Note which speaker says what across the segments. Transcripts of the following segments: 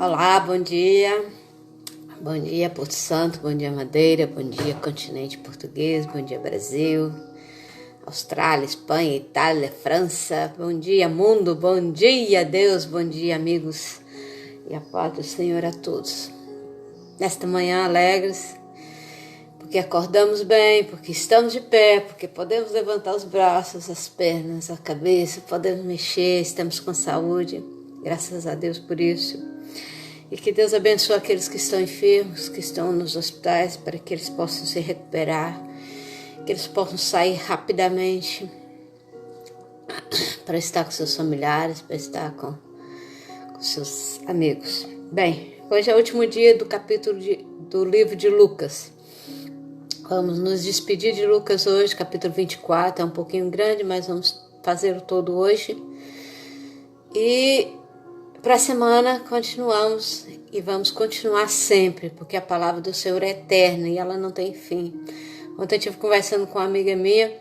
Speaker 1: Olá, bom dia. Bom dia, Porto Santo, bom dia, Madeira, bom dia, continente português, bom dia, Brasil, Austrália, Espanha, Itália, França, bom dia, mundo, bom dia, Deus, bom dia, amigos, e a paz do Senhor a todos. Nesta manhã, alegres, porque acordamos bem, porque estamos de pé, porque podemos levantar os braços, as pernas, a cabeça, podemos mexer, estamos com saúde, graças a Deus por isso. E que Deus abençoe aqueles que estão enfermos, que estão nos hospitais, para que eles possam se recuperar, que eles possam sair rapidamente para estar com seus familiares, para estar com seus amigos. Bem, hoje é o último dia do capítulo do livro de Lucas. Vamos nos despedir de Lucas hoje, capítulo 24, é um pouquinho grande, mas vamos fazer o todo hoje. E para a semana continuamos e vamos continuar sempre, porque a palavra do Senhor é eterna e ela não tem fim. Ontem eu estive conversando com uma amiga minha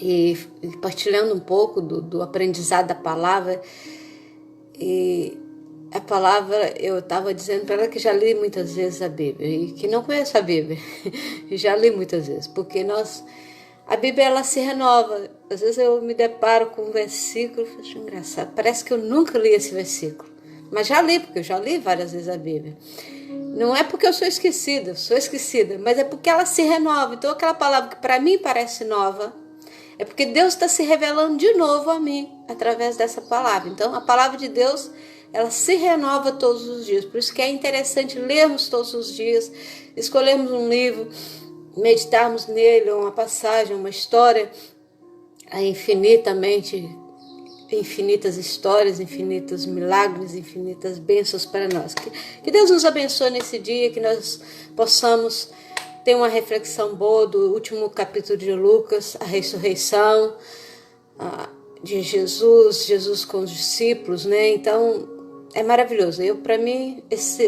Speaker 1: e partilhando um pouco do aprendizado da palavra. E a palavra, eu estava dizendo para ela que já li muitas vezes a Bíblia e que não conheço a Bíblia. E já li muitas vezes, porque a Bíblia ela se renova. Às vezes eu me deparo com um versículo e acho engraçado. Parece que eu nunca li esse versículo. Mas já li, porque eu já li várias vezes a Bíblia. Não é porque eu sou esquecida, mas é porque ela se renova. Então aquela palavra que para mim parece nova, é porque Deus está se revelando de novo a mim, através dessa palavra. Então a palavra de Deus, ela se renova todos os dias. Por isso que é interessante lermos todos os dias, escolhermos um livro, meditarmos nele, uma passagem, uma história, infinitas histórias, infinitos milagres, infinitas bênçãos para nós. Que Deus nos abençoe nesse dia, que nós possamos ter uma reflexão boa do último capítulo de Lucas, a ressurreição de Jesus com os discípulos, né? Então, é maravilhoso. Para mim,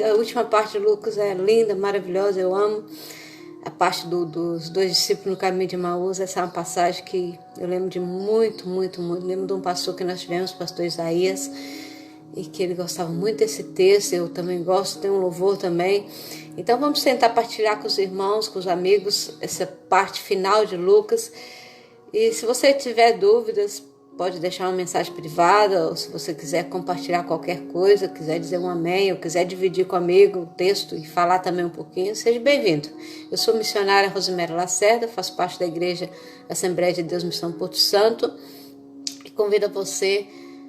Speaker 1: a última parte de Lucas é linda, maravilhosa, eu amo. A parte dos dois discípulos no caminho de Emaús, essa é uma passagem que eu lembro de muito. Lembro de um pastor que nós tivemos, o pastor Isaías, e que ele gostava muito desse texto, eu também gosto, tem um louvor também. Então vamos tentar partilhar com os irmãos, com os amigos, essa parte final de Lucas. E se você tiver dúvidas, pode deixar uma mensagem privada, ou se você quiser compartilhar qualquer coisa, quiser dizer um amém, ou quiser dividir comigo o texto e falar também um pouquinho, seja bem-vindo. Eu sou missionária Rosemary Lacerda, faço parte da Igreja Assembleia de Deus Missão Porto Santo, e convido você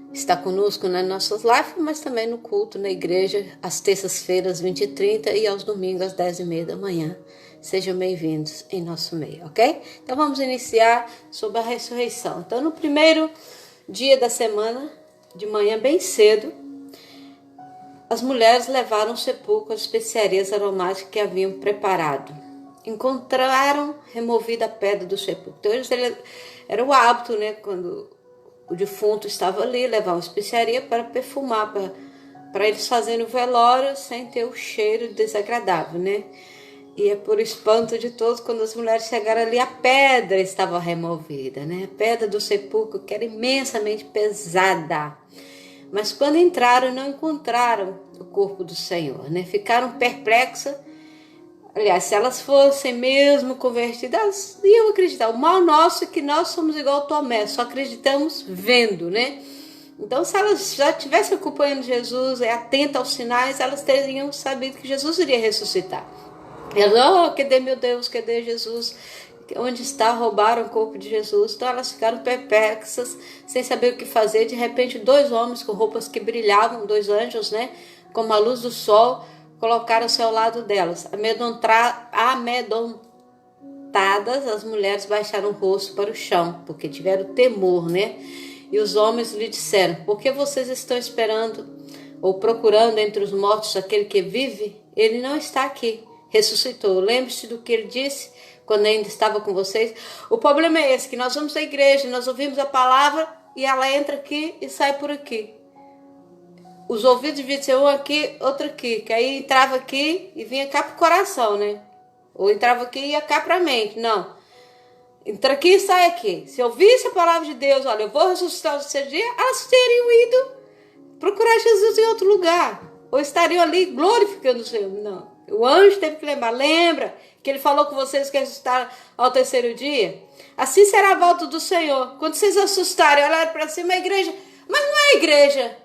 Speaker 1: a estar conosco nas nossas lives, mas também no culto na igreja, às terças-feiras, 20h30, e aos domingos, às 10h30 da manhã. Sejam bem-vindos em nosso meio, ok? Então vamos iniciar sobre a ressurreição. Então no primeiro dia da semana, de manhã bem cedo, as mulheres levaram ao sepulcro as especiarias aromáticas que haviam preparado. Encontraram removida a pedra do sepulcro. Então era o hábito, né, quando o defunto estava ali, levar uma especiaria para perfumar, para eles fazerem o velório sem ter o cheiro desagradável, né? E é por espanto de todos, quando as mulheres chegaram ali, a pedra estava removida, né? A pedra do sepulcro, que era imensamente pesada. Mas quando entraram, não encontraram o corpo do Senhor, né? Ficaram perplexas. Aliás, se elas fossem mesmo convertidas, elas iam acreditar. O mal nosso é que nós somos igual Tomé, só acreditamos vendo, né? Então, se elas já estivessem acompanhando Jesus, atentas aos sinais, elas teriam sabido que Jesus iria ressuscitar. Elas, cadê meu Deus, cadê Jesus? Onde está? Roubaram o corpo de Jesus. Então elas ficaram perplexas, sem saber o que fazer. De repente, dois homens com roupas que brilhavam, dois anjos, né? Como a luz do sol, colocaram-se ao lado delas. Amedrontadas, as mulheres baixaram o rosto para o chão, porque tiveram temor, né? E os homens lhe disseram: por que vocês estão esperando ou procurando entre os mortos aquele que vive? Ele não está aqui, ressuscitou. Lembre-se do que ele disse quando ainda estava com vocês. O problema é esse, que nós vamos à igreja, nós ouvimos a palavra e ela entra aqui e sai por aqui. Os ouvidos deviam ser um aqui, outro aqui, que aí entrava aqui e vinha cá pro coração, né? Ou entrava aqui e ia cá pra mente. Não. Entra aqui e sai aqui. Se ouvisse a palavra de Deus, olha, eu vou ressuscitar no terceiro dia, elas teriam ido procurar Jesus em outro lugar. ou estariam ali glorificando o Senhor? Não. O anjo teve que lembrar. Lembra que ele falou com vocês que ia ressuscitar ao terceiro dia? Assim será a volta do Senhor. Quando vocês assustarem, olharem para cima, a igreja... Mas não é a igreja.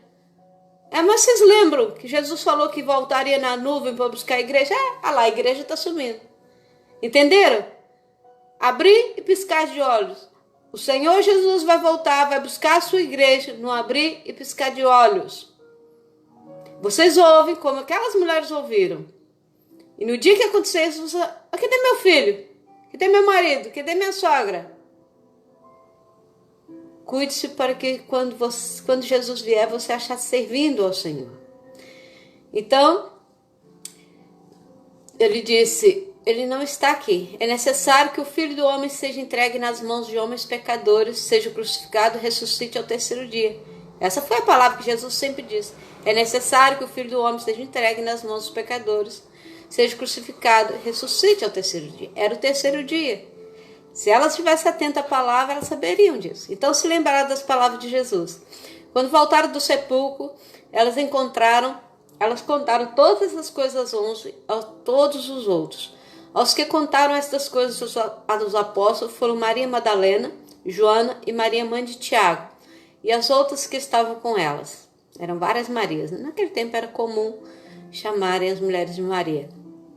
Speaker 1: Mas vocês lembram que Jesus falou que voltaria na nuvem para buscar a igreja? Olha lá, a igreja está sumindo. Entenderam? Abrir e piscar de olhos. O Senhor Jesus vai voltar, vai buscar a sua igreja no abrir e piscar de olhos. Vocês ouvem como aquelas mulheres ouviram. E no dia que acontecer isso, você... Cadê meu filho? Cadê meu marido? Cadê minha sogra? Cuide-se para que quando Jesus vier, você achar servindo ao Senhor. Então, ele disse, ele não está aqui. É necessário que o Filho do Homem seja entregue nas mãos de homens pecadores, seja crucificado e ressuscite ao terceiro dia. Essa foi a palavra que Jesus sempre disse. É necessário que o Filho do Homem seja entregue nas mãos dos pecadores, seja crucificado e ressuscite ao terceiro dia. Era o terceiro dia. Se elas estivessem atentas à palavra, elas saberiam disso. Então se lembraram das palavras de Jesus. Quando voltaram do sepulcro, elas contaram todas essas coisas a todos os outros. Aos que contaram estas coisas aos apóstolos foram Maria Madalena, Joana e Maria, mãe de Tiago, e as outras que estavam com elas. Eram várias Marias. Naquele tempo era comum chamarem as mulheres de Maria.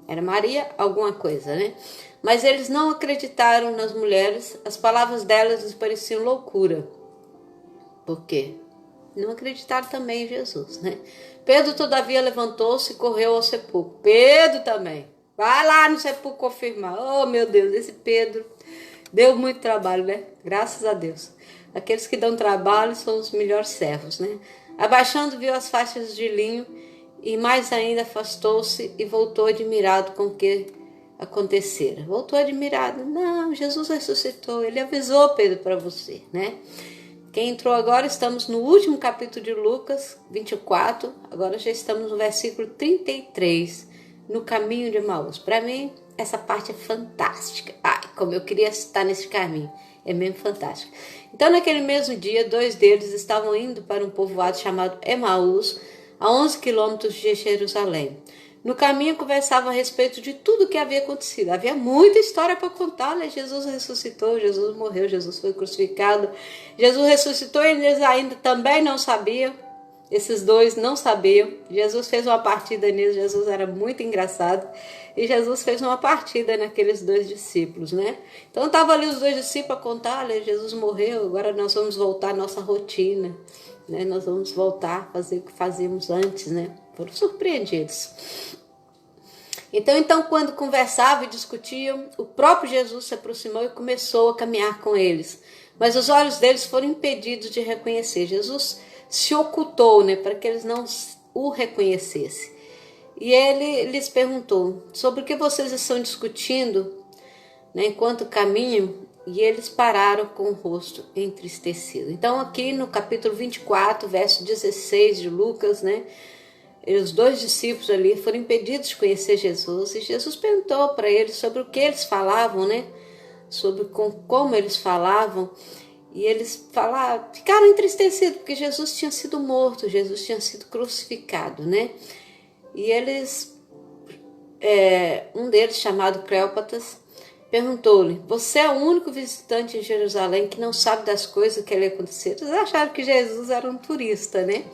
Speaker 1: Era Maria alguma coisa, né? Mas eles não acreditaram nas mulheres. As palavras delas lhes pareciam loucura. Por quê? Não acreditaram também em Jesus, né? Pedro, todavia, levantou-se e correu ao sepulcro. Pedro também. Vai lá no sepulcro confirmar. Oh, meu Deus, esse Pedro deu muito trabalho, né? Graças a Deus. Aqueles que dão trabalho são os melhores servos, né? Abaixando, viu as faixas de linho e mais ainda afastou-se e voltou admirado com o que acontecera. Voltou admirado. Não, Jesus ressuscitou. Ele avisou Pedro para você, né? Quem entrou agora, estamos no último capítulo de Lucas 24. Agora já estamos no versículo 33, no caminho de Emaús. Para mim, essa parte é fantástica. Ai, como eu queria estar nesse caminho. É mesmo fantástico. Então, naquele mesmo dia, 2 deles estavam indo para um povoado chamado Emaús, a 11 quilômetros de Jerusalém. No caminho, conversavam a respeito de tudo o que havia acontecido. Havia muita história para contar, né? Jesus ressuscitou, Jesus morreu, Jesus foi crucificado, Jesus ressuscitou e eles ainda também não sabiam. Esses dois não sabiam. Jesus fez uma partida neles, Jesus era muito engraçado. E Jesus fez uma partida naqueles 2 discípulos, né? Então estavam ali os 2 discípulos a contar, olha, Jesus morreu, agora nós vamos voltar à nossa rotina, né? Nós vamos voltar a fazer o que fazíamos antes, né? Foram surpreendidos. Então, quando conversavam e discutiam, o próprio Jesus se aproximou e começou a caminhar com eles. Mas os olhos deles foram impedidos de reconhecer. Jesus se ocultou, né, para que eles não o reconhecessem. E ele lhes perguntou, sobre o que vocês estão discutindo, né, enquanto caminham? E eles pararam com o rosto entristecido. Então aqui no capítulo 24, verso 16 de Lucas, né, os 2 discípulos ali foram impedidos de conhecer Jesus. E Jesus perguntou para eles sobre o que eles falavam, né, sobre como eles falavam. E eles ficaram entristecidos, porque Jesus tinha sido morto, Jesus tinha sido crucificado, né? E eles, um deles, chamado Cleópatas, perguntou-lhe, você é o único visitante em Jerusalém que não sabe das coisas que ali aconteceram? Eles acharam que Jesus era um turista, né?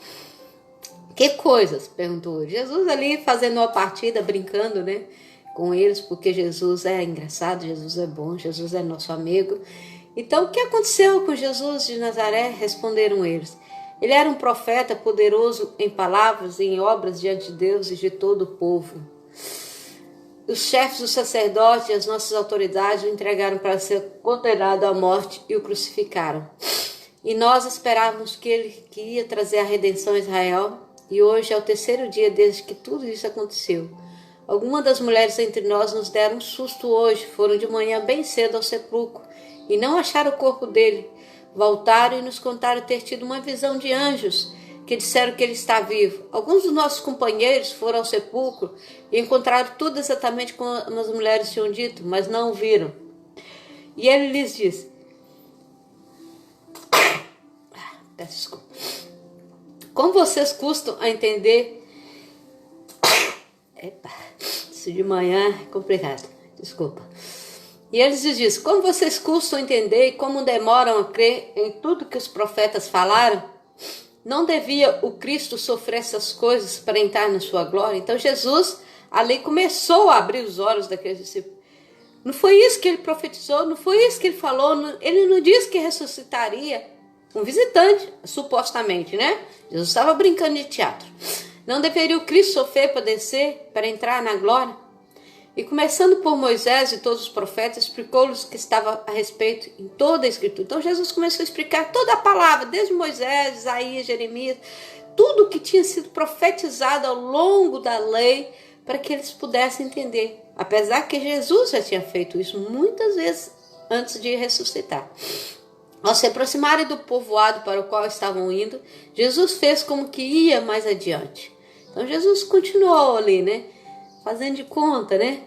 Speaker 1: Que coisas? Perguntou ele. Jesus ali fazendo uma partida, brincando, né, com eles, porque Jesus é engraçado, Jesus é bom, Jesus é nosso amigo. Então, o que aconteceu com Jesus de Nazaré? Responderam eles. Ele era um profeta poderoso em palavras e em obras diante de Deus e de todo o povo. Os chefes dos sacerdotes e as nossas autoridades o entregaram para ser condenado à morte e o crucificaram. E nós esperávamos que ia trazer a redenção a Israel, e hoje é o terceiro dia desde que tudo isso aconteceu. Algumas das mulheres entre nós nos deram um susto hoje, foram de manhã bem cedo ao sepulcro, e não acharam o corpo dele. Voltaram e nos contaram ter tido uma visão de anjos, que disseram que ele está vivo. Alguns dos nossos companheiros foram ao sepulcro e encontraram tudo exatamente como as mulheres tinham dito, mas não o viram. E ele lhes disse, peço desculpa, como vocês custam a entender Epa, isso de manhã é complicado, desculpa. E eles dizem, como vocês custam entender e como demoram a crer em tudo que os profetas falaram? Não devia o Cristo sofrer essas coisas para entrar na sua glória? Então Jesus ali começou a abrir os olhos daqueles discípulos. Não foi isso que ele profetizou, não foi isso que ele falou, ele não disse que ressuscitaria um visitante, supostamente, né? Jesus estava brincando de teatro. Não deveria o Cristo sofrer, padecer para entrar na glória? E começando por Moisés e todos os profetas, explicou-lhes o que estava a respeito em toda a Escritura. Então Jesus começou a explicar toda a palavra, desde Moisés, Isaías, Jeremias, tudo que tinha sido profetizado ao longo da lei, para que eles pudessem entender. Apesar que Jesus já tinha feito isso muitas vezes antes de ressuscitar. Ao se aproximarem do povoado para o qual estavam indo, Jesus fez como que ia mais adiante. Então Jesus continuou ali, né? Fazendo de conta, né?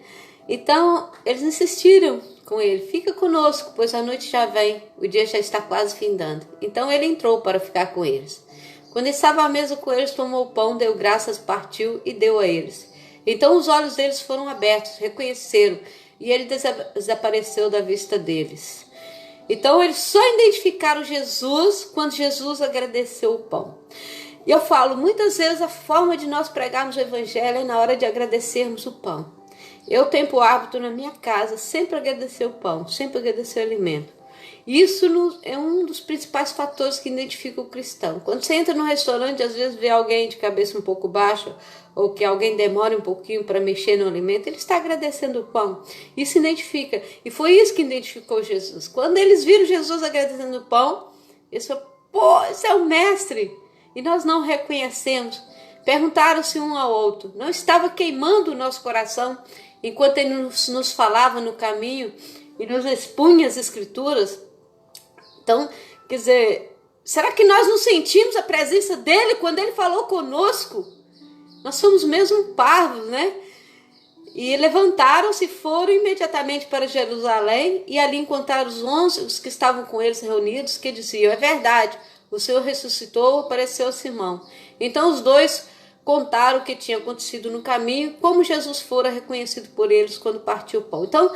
Speaker 1: Então, eles insistiram com ele, fica conosco, pois a noite já vem, o dia já está quase findando. Então ele entrou para ficar com eles. Quando estava à mesa com eles, tomou o pão, deu graças, partiu e deu a eles. Então os olhos deles foram abertos, reconheceram, e ele desapareceu da vista deles. Então eles só identificaram Jesus quando Jesus agradeceu o pão. E eu falo, muitas vezes a forma de nós pregarmos o evangelho é na hora de agradecermos o pão. Eu tenho o hábito na minha casa sempre agradecer o pão, sempre agradecer o alimento. Isso é um dos principais fatores que identifica o cristão. Quando você entra num restaurante, às vezes vê alguém de cabeça um pouco baixa, ou que alguém demora um pouquinho para mexer no alimento, ele está agradecendo o pão. Isso identifica. E foi isso que identificou Jesus. Quando eles viram Jesus agradecendo o pão, eles falaram, pô, esse é o mestre. E nós não reconhecemos. Perguntaram-se um ao outro. Não estava queimando o nosso coração enquanto ele nos falava no caminho e nos expunha as escrituras? Então, quer dizer, será que nós não sentimos a presença dele quando ele falou conosco? Nós somos mesmo parvos, né? E levantaram-se e foram imediatamente para Jerusalém e ali encontraram os 11, os que estavam com eles reunidos, que diziam, é verdade, o Senhor ressuscitou, apareceu a Simão. Então os dois contaram o que tinha acontecido no caminho, como Jesus fora reconhecido por eles quando partiu o pão. Então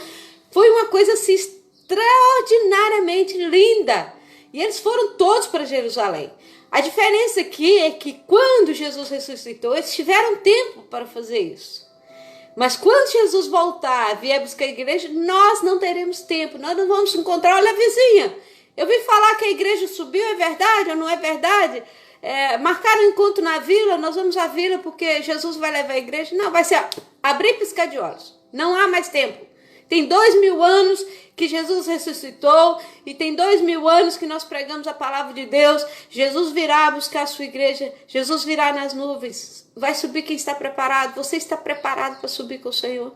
Speaker 1: foi uma coisa assim extraordinariamente linda. E eles foram todos para Jerusalém. A diferença aqui é que quando Jesus ressuscitou, eles tiveram tempo para fazer isso. Mas quando Jesus voltar, vier buscar a igreja, nós não teremos tempo, nós não vamos encontrar. Olha a vizinha, eu vi falar que a igreja subiu, é verdade ou não é verdade? Marcaram um encontro na vila, nós vamos à vila porque Jesus vai levar a igreja. Não, vai ser abrir e piscar de olhos, não há mais tempo. Tem 2000 anos que Jesus ressuscitou e tem 2000 anos que nós pregamos a palavra de Deus. Jesus virá buscar a sua igreja, Jesus virá nas nuvens, vai subir quem está preparado. Você está preparado para subir com o Senhor?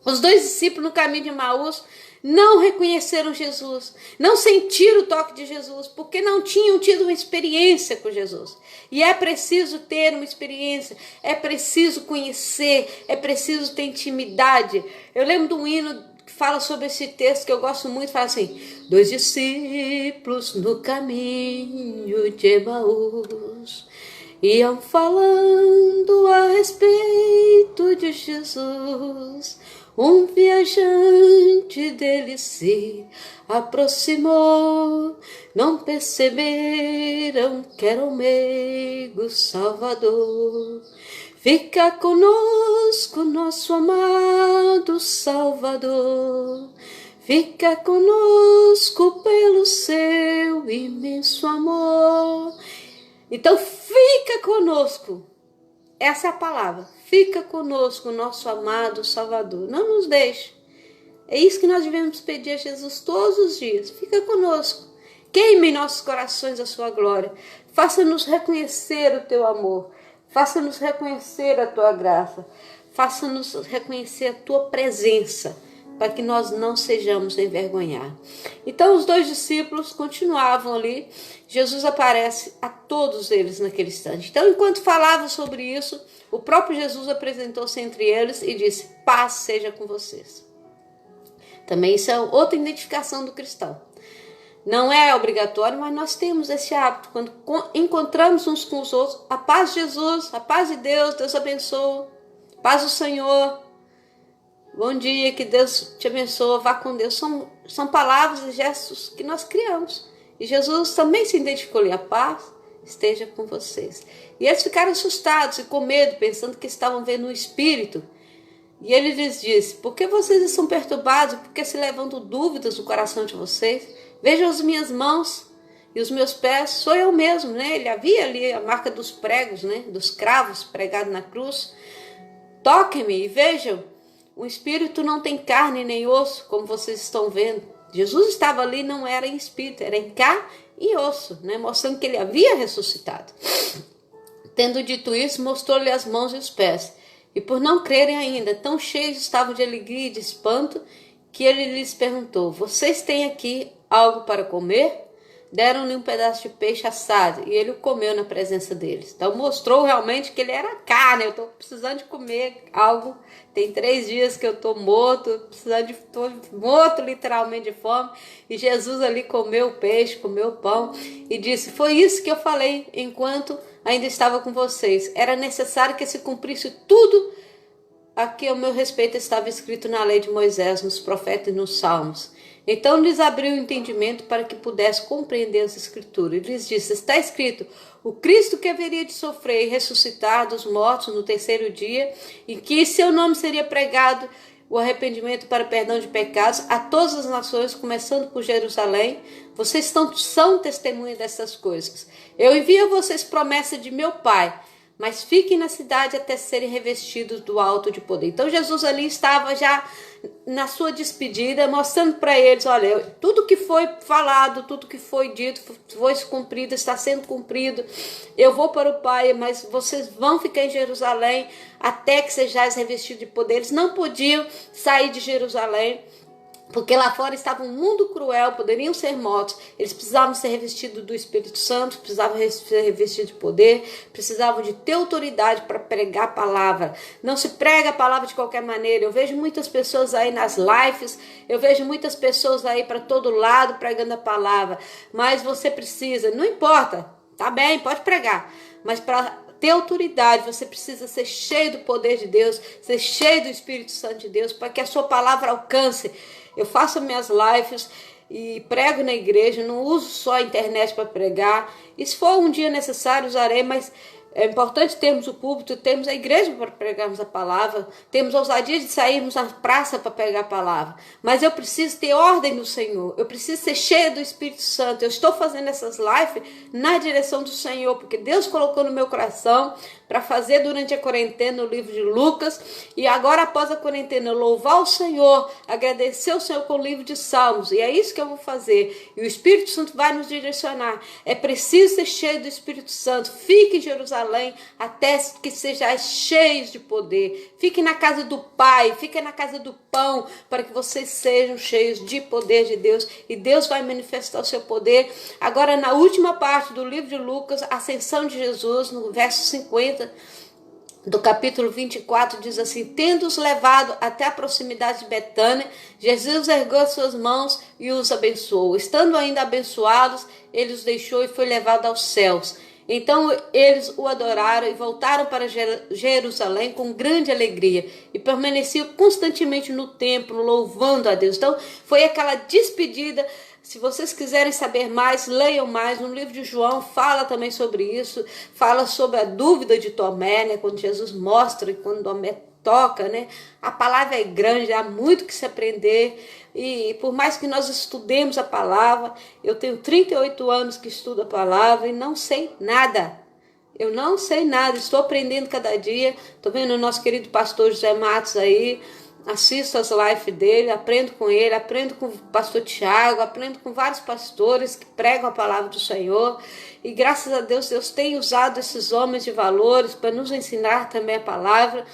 Speaker 1: Os dois discípulos no caminho de Emaús não reconheceram Jesus, não sentiram o toque de Jesus, porque não tinham tido uma experiência com Jesus. E é preciso ter uma experiência, é preciso conhecer, é preciso ter intimidade. Eu lembro de um hino que fala sobre esse texto que eu gosto muito, fala assim, 2 discípulos no caminho de Emaús iam falando a respeito de Jesus. Um viajante dele se aproximou, não perceberam que era o meigo Salvador. Fica conosco, nosso amado Salvador. Fica conosco pelo seu imenso amor. Então fica conosco. Essa é a palavra. Fica conosco, nosso amado Salvador. Não nos deixe. É isso que nós devemos pedir a Jesus todos os dias. Fica conosco. Queime em nossos corações a sua glória. Faça-nos reconhecer o teu amor. Faça-nos reconhecer a tua graça. Faça-nos reconhecer a tua presença, para que nós não sejamos envergonhados. Então os dois discípulos continuavam ali. Jesus aparece a todos eles naquele instante. Então, enquanto falava sobre isso, o próprio Jesus apresentou-se entre eles e disse, paz seja com vocês. Também isso é outra identificação do cristão. Não é obrigatório, mas nós temos esse hábito. Quando encontramos uns com os outros, a paz de Jesus, a paz de Deus, Deus abençoe. Paz do Senhor. Bom dia, que Deus te abençoe, vá com Deus. São palavras e gestos que nós criamos. E Jesus também se identificou ali, a paz esteja com vocês. E eles ficaram assustados e com medo, pensando que estavam vendo um espírito. E ele lhes disse, por que vocês estão perturbados? Por que se levantam dúvidas no coração de vocês? Vejam as minhas mãos e os meus pés, sou eu mesmo, né? Ele havia ali a marca dos pregos, né? Dos cravos pregados na cruz. Toquem-me e vejam, o espírito não tem carne nem osso, como vocês estão vendo. Jesus estava ali, não era em espírito, era em carne e osso, né? Mostrando que ele havia ressuscitado. Tendo dito isso, mostrou-lhe as mãos e os pés. E por não crerem ainda, tão cheios estavam de alegria e de espanto, que ele lhes perguntou, vocês têm aqui algo para comer? Deram-lhe um pedaço de peixe assado e ele o comeu na presença deles. Então mostrou realmente que ele era carne. Eu estou precisando de comer algo. Tem 3 dias que eu estou morto, estou morto literalmente de fome. E Jesus ali comeu o peixe, comeu o pão e disse, foi isso que eu falei enquanto ainda estava com vocês. Era necessário que se cumprisse tudo aqui ao meu respeito estava escrito na lei de Moisés, nos profetas e nos salmos. Então lhes abriu o entendimento para que pudesse compreender as escrituras. E lhes disse, está escrito, o Cristo que haveria de sofrer e ressuscitar dos mortos no 3º dia, e que seu nome seria pregado o arrependimento para perdão de pecados a todas as nações, começando por Jerusalém. Vocês são testemunha dessas coisas. Eu envio a vocês promessa de meu Pai, mas fiquem na cidade até serem revestidos do alto de poder. Então Jesus ali estava já na sua despedida, mostrando para eles, olha, tudo que foi falado, tudo que foi dito, foi cumprido, está sendo cumprido. Eu vou para o Pai, mas vocês vão ficar em Jerusalém até que sejais revestidos de poder. Eles não podiam sair de Jerusalém, porque lá fora estava um mundo cruel, poderiam ser mortos. Eles precisavam ser revestidos do Espírito Santo, precisavam ser revestidos de poder, precisavam de ter autoridade para pregar a palavra. Não se prega a palavra de qualquer maneira. Eu vejo muitas pessoas aí nas lives, eu vejo muitas pessoas aí para todo lado pregando a palavra. Mas você precisa, não importa, tá bem, pode pregar, mas para ter autoridade, você precisa ser cheio do poder de Deus, ser cheio do Espírito Santo de Deus, para que a sua palavra alcance. Eu faço minhas lives e prego na igreja, não uso só a internet para pregar. E se for um dia necessário, usarei, mas é importante termos o púlpito, termos a igreja para pregarmos a palavra, temos a ousadia de sairmos à praça para pregar a palavra. Mas eu preciso ter ordem no Senhor, eu preciso ser cheia do Espírito Santo. Eu estou fazendo essas lives na direção do Senhor, porque Deus colocou no meu coração para fazer durante a quarentena o livro de Lucas, e agora após a quarentena louvar o Senhor, agradecer o Senhor com o livro de Salmos, e é isso que eu vou fazer, e o Espírito Santo vai nos direcionar. É preciso ser cheio do Espírito Santo. Fique em Jerusalém até que sejais cheios de poder. Fique na casa do Pai, fique na casa do pão, para que vocês sejam cheios de poder de Deus, e Deus vai manifestar o seu poder. Agora na última parte do livro de Lucas, a ascensão de Jesus, no verso 50 do capítulo 24, diz assim, tendo-os levado até a proximidade de Betânia, Jesus ergueu suas mãos e os abençoou. Estando ainda abençoados, ele os deixou e foi levado aos céus. Então eles o adoraram e voltaram para Jerusalém com grande alegria e permaneciam constantemente no templo, louvando a Deus. Então foi aquela despedida. Se vocês quiserem saber mais, leiam mais. No livro de João fala também sobre isso, fala sobre a dúvida de Tomé, né? Quando Jesus mostra e quando Tomé toca, né? A palavra é grande, há muito que se aprender, e por mais que nós estudemos a palavra, eu tenho 38 anos que estudo a palavra e não sei nada. Eu não sei nada, estou aprendendo cada dia. Estou vendo o nosso querido pastor José Matos aí, assisto as lives dele, aprendo com ele, aprendo com o pastor Tiago, aprendo com vários pastores que pregam a palavra do Senhor. E graças a Deus, Deus tem usado esses homens de valores para nos ensinar também a palavra.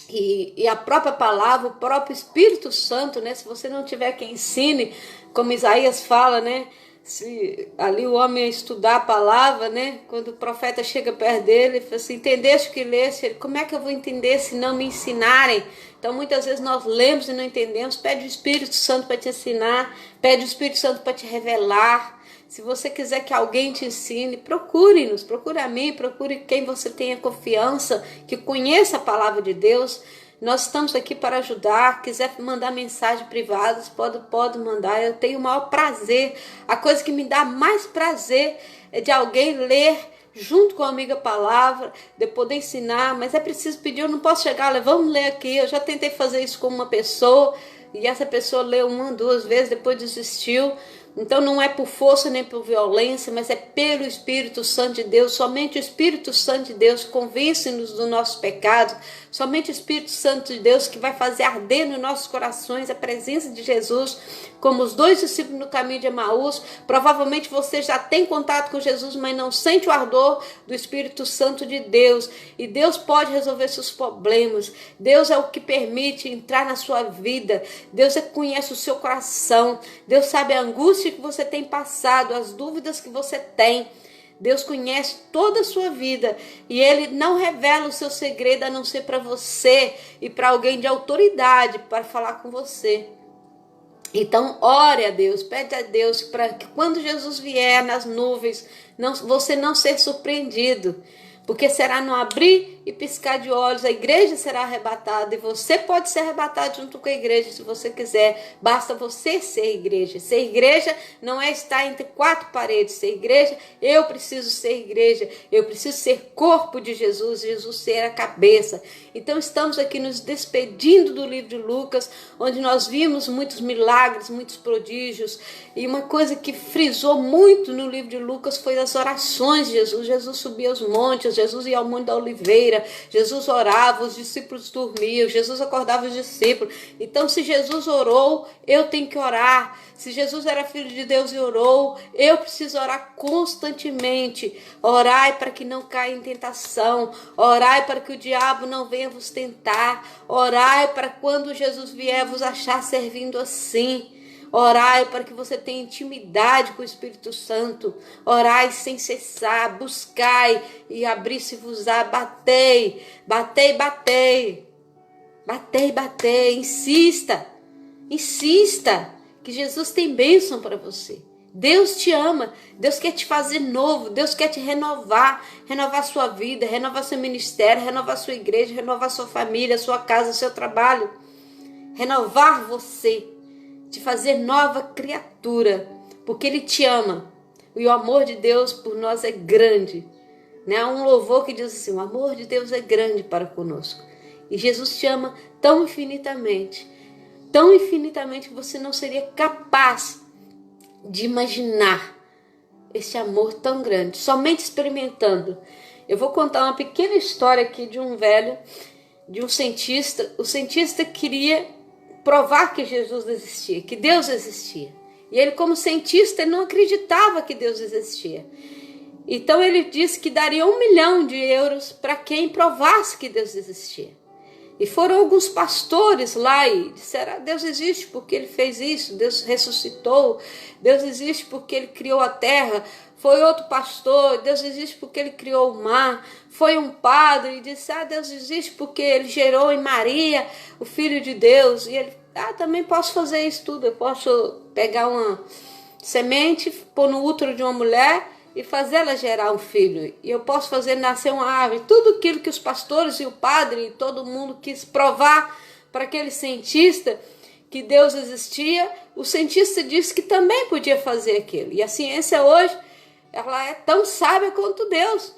Speaker 1: E a própria palavra, o próprio Espírito Santo, né? Se você não tiver quem ensine, como Isaías fala, né? Se ali o homem estudar a palavra, né? Quando o profeta chega perto dele, ele fala assim, entendeste o que leste? Ele, como é que eu vou entender se não me ensinarem? Então muitas vezes nós lemos e não entendemos. Pede o Espírito Santo para te ensinar, pede o Espírito Santo para te revelar. Se você quiser que alguém te ensine, procure-nos, procure a mim, procure quem você tenha confiança, que conheça a palavra de Deus. Nós estamos aqui para ajudar. Quiser mandar mensagens privadas, pode mandar. Eu tenho o maior prazer. A coisa que me dá mais prazer é de alguém ler junto com a amiga a palavra, de poder ensinar, mas é preciso pedir. Eu não posso chegar, vamos ler aqui. Eu já tentei fazer isso com uma pessoa, e essa pessoa leu 1, 2 vezes, depois desistiu. Então não é por força nem por violência, mas é pelo Espírito Santo de Deus. Somente o Espírito Santo de Deus convence-nos do nosso pecado. Somente o Espírito Santo de Deus que vai fazer arder nos nossos corações a presença de Jesus. Como os 2 discípulos no caminho de Emaús, provavelmente você já tem contato com Jesus, mas não sente o ardor do Espírito Santo de Deus. E Deus pode resolver seus problemas. Deus é o que permite entrar na sua vida. Deus é que conhece o seu coração. Deus sabe a angústia que você tem passado, as dúvidas que você tem. Deus conhece toda a sua vida e Ele não revela o seu segredo a não ser para você e para alguém de autoridade para falar com você. Então ore a Deus, pede a Deus para que quando Jesus vier nas nuvens, você não ser surpreendido. Porque será no abrir e piscar de olhos, a igreja será arrebatada e você pode ser arrebatado junto com a igreja se você quiser. Basta você ser igreja. Ser igreja não é estar entre 4 paredes. Ser igreja, eu preciso ser igreja. Eu preciso ser corpo de Jesus, Jesus ser a cabeça. Então estamos aqui nos despedindo do livro de Lucas, onde nós vimos muitos milagres, muitos prodígios. E uma coisa que frisou muito no livro de Lucas foi as orações de Jesus. Jesus subia aos montes, Jesus ia ao Monte da Oliveira, Jesus orava, os discípulos dormiam, Jesus acordava os discípulos. Então, se Jesus orou, eu tenho que orar. Se Jesus era filho de Deus e orou, eu preciso orar constantemente. Orai para que não caia em tentação. Orai para que o diabo não venha vos tentar. Orai para quando Jesus vier vos achar servindo assim. Orai para que você tenha intimidade com o Espírito Santo. Orai sem cessar, buscai e abrir-se-vos-á, batei, batei, batei, batei, batei, insista, insista, que Jesus tem bênção para você. Deus te ama, Deus quer te fazer novo, Deus quer te renovar, renovar sua vida, renovar seu ministério, renovar sua igreja, renovar sua família, sua casa, seu trabalho, renovar você, de fazer nova criatura, porque Ele te ama. E o amor de Deus por nós é grande. Há um louvor que diz assim: o amor de Deus é grande para conosco. E Jesus te ama tão infinitamente que você não seria capaz de imaginar esse amor tão grande, somente experimentando. Eu vou contar uma pequena história aqui de um velho, de um cientista. O cientista queria provar que Jesus existia, que Deus existia. E ele, como cientista, ele não acreditava que Deus existia. Então ele disse que daria 1 milhão de euros para quem provasse que Deus existia. E foram alguns pastores lá e disseram: Deus existe porque Ele fez isso, Deus ressuscitou, Deus existe porque Ele criou a terra. Foi outro pastor: Deus existe porque Ele criou o mar. Foi um padre e disse: Deus existe porque Ele gerou em Maria o Filho de Deus. E ele: também posso fazer isso tudo. Eu posso pegar uma semente, pôr no útero de uma mulher e fazê-la gerar um filho. E eu posso fazer nascer uma árvore. Tudo aquilo que os pastores e o padre e todo mundo quis provar para aquele cientista que Deus existia, o cientista disse que também podia fazer aquilo. E a ciência hoje, ela é tão sábia quanto Deus.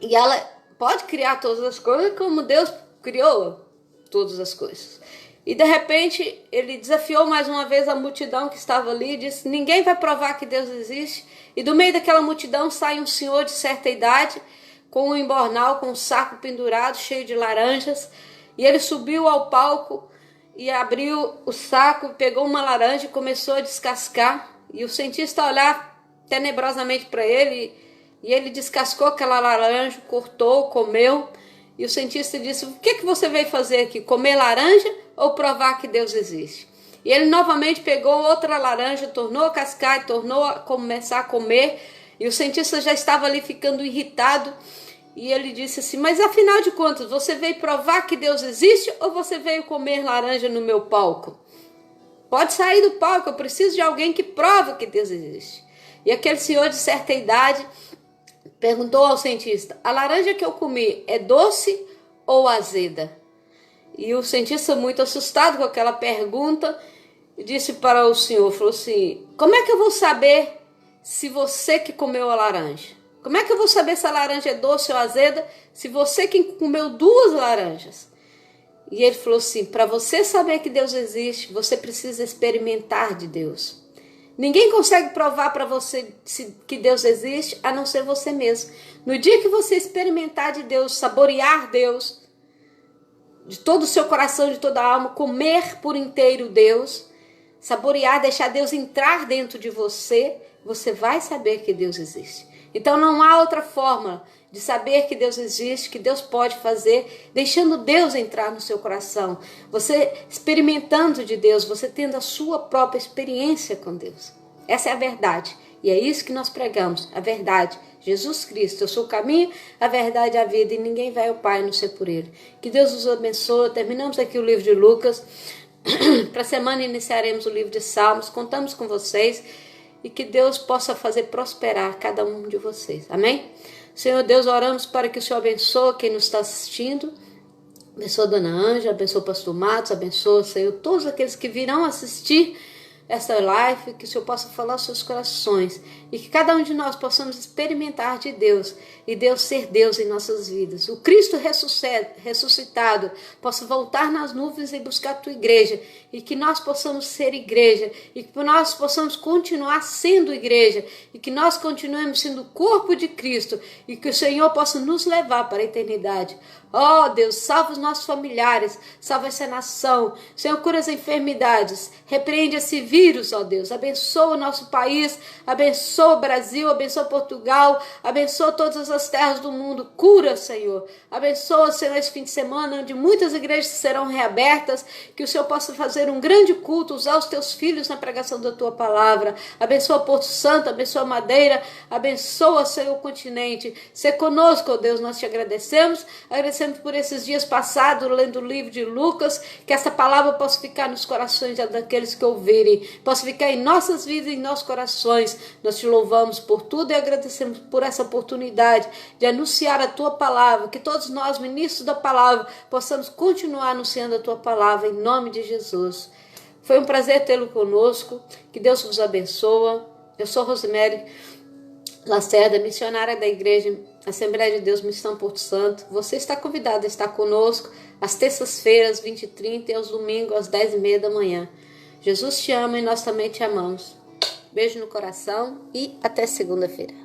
Speaker 1: E ela pode criar todas as coisas como Deus criou todas as coisas. E de repente ele desafiou mais uma vez a multidão que estava ali e disse: ninguém vai provar que Deus existe. E do meio daquela multidão sai um senhor de certa idade, com um embornal, com um saco pendurado, cheio de laranjas. E ele subiu ao palco e abriu o saco, pegou uma laranja e começou a descascar. E o cientista olhava tenebrosamente para ele, e ele descascou aquela laranja, cortou, comeu. E o cientista disse: o que você veio fazer aqui? Comer laranja ou provar que Deus existe? E ele novamente pegou outra laranja, tornou a cascar e tornou a começar a comer. E o cientista já estava ali ficando irritado. E ele disse assim: mas afinal de contas, você veio provar que Deus existe ou você veio comer laranja no meu palco? Pode sair do palco, eu preciso de alguém que prova que Deus existe. E aquele senhor de certa idade perguntou ao cientista: a laranja que eu comi é doce ou azeda? E o cientista, muito assustado com aquela pergunta, disse para o senhor, falou assim: como é que eu vou saber se você que comeu a laranja? Como é que eu vou saber se a laranja é doce ou azeda se você que comeu 2 laranjas? E ele falou assim: para você saber que Deus existe, você precisa experimentar de Deus. Ninguém consegue provar para você que Deus existe, a não ser você mesmo. No dia que você experimentar de Deus, saborear Deus, de todo o seu coração, de toda a alma, comer por inteiro Deus, saborear, deixar Deus entrar dentro de você, você vai saber que Deus existe. Então não há outra forma de saber que Deus existe, que Deus pode fazer, deixando Deus entrar no seu coração. Você experimentando de Deus, você tendo a sua própria experiência com Deus. Essa é a verdade. E é isso que nós pregamos, a verdade. Jesus Cristo, eu sou o caminho, a verdade e a vida, e ninguém vai ao Pai a não ser por Ele. Que Deus nos abençoe. Terminamos aqui o livro de Lucas. Para a semana iniciaremos o livro de Salmos. Contamos com vocês e que Deus possa fazer prosperar cada um de vocês. Amém? Senhor Deus, oramos para que o Senhor abençoe quem nos está assistindo. Abençoa a Dona Ângela, abençoa o Pastor Matos, abençoa, Senhor, todos aqueles que virão assistir essa live, que o Senhor possa falar aos seus corações e que cada um de nós possamos experimentar de Deus e Deus ser Deus em nossas vidas. O Cristo ressuscitado possa voltar nas nuvens e buscar a tua igreja e que nós possamos ser igreja e que nós possamos continuar sendo igreja e que nós continuemos sendo o corpo de Cristo e que o Senhor possa nos levar para a eternidade. Oh Deus, salva os nossos familiares, salva essa nação. Senhor, cura as enfermidades, repreende esse vírus, ó Deus. Abençoa o nosso país, abençoa o Brasil, abençoa Portugal, abençoa todas as terras do mundo. Cura, Senhor. Abençoa, Senhor, esse fim de semana, onde muitas igrejas serão reabertas, que o Senhor possa fazer um grande culto, usar os teus filhos na pregação da tua palavra. Abençoa Porto Santo, abençoa Madeira, abençoa, Senhor, o continente. Ser conosco, ó Deus, nós te agradecemos. Agradecemos por esses dias passados, lendo o livro de Lucas, que essa palavra possa ficar nos corações daqueles que ouvirem, possa ficar em nossas vidas e em nossos corações. Nós te louvamos por tudo e agradecemos por essa oportunidade de anunciar a tua palavra, que todos nós, ministros da palavra, possamos continuar anunciando a tua palavra, em nome de Jesus. Foi um prazer tê-lo conosco, que Deus vos abençoe. Eu sou Rosemary Lacerda, missionária da Igreja Assembleia de Deus, Missão Porto Santo. Você está convidado a estar conosco às terças-feiras, 20h30, e aos domingos, às 10h30 da manhã. Jesus te ama e nós também te amamos. Beijo no coração e até segunda-feira.